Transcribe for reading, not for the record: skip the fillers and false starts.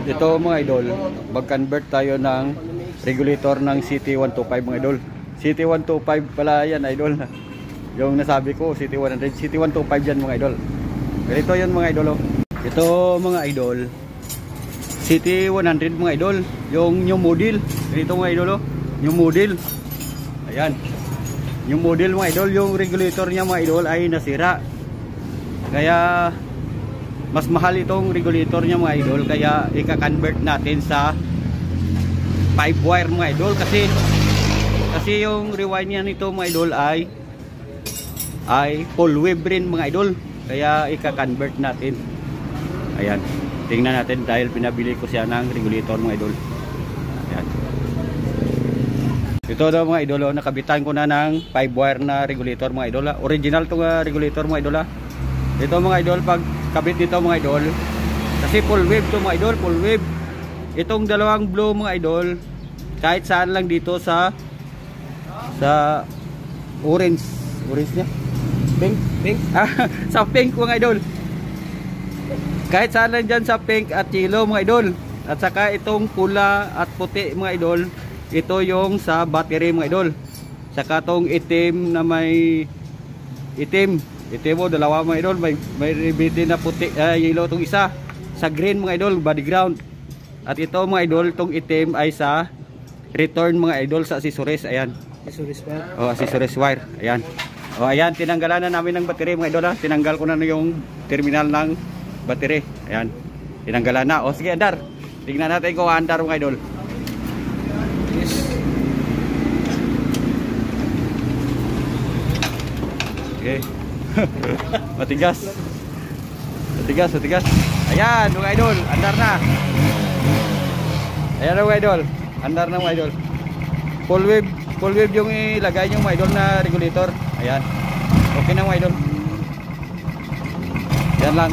Ito mga idol, mag-convert tayo ng regulator ng CT125 mga idol. CT125 pala yan idol. Yung nasabi ko, CT100, CT125 yan mga idol. Ganito yun mga idol. Oh. Ito mga idol, CT100 mga idol. Yung new model. Ganito mga idol. Oh. New model. Ayan. Yung model mga idol, yung regulator niya mga idol ay nasira. Kaya mas mahal itong regulator niya mga idol, kaya i-convert natin sa 5 wire mga idol kasi yung rewind niya nito mga idol ay full wave rin mga idol, kaya i-convert natin. Ayan, tingnan natin dahil pinabili ko siya ng regulator mga idol. Ayan. Ito daw mga idol, nakabitan ko na ng 5 wire na regulator mga idol. Original tong regulator mga idol. Ito mga idol, pag kabit nito mga idol, kasi full wave to mga idol, full wave. Itong dalawang blow mga idol, kahit saan lang dito sa orange niya, pink sa pink mga idol, kahit saan lang dyan sa pink at yellow mga idol, at saka itong pula at puti mga idol, ito yung sa battery mga idol, saka tong itim na may itim mo, dalawa mga idol, may ribbon na puti, yellow tong isa, sa green mga idol, body ground. At ito mga idol, tong itim ay sa return mga idol, sa accessories. Ayan, accessories wire. Oh, accessories wire. Ayan. Oh, ayan, tinanggalan na namin ng battery mga idol. Tinanggal ko na yung terminal ng battery. Ayan, tinanggalan na. O sige, andar. Tingnan natin kung andar mga idol. Yes. Okay. Matigas. Ayan mga idol, andar na. Ayan mga idol, andar na mga idol. Full wave yung ilagay nyo mga idol na regulator. Ayan, okay na mga idol. Yan lang.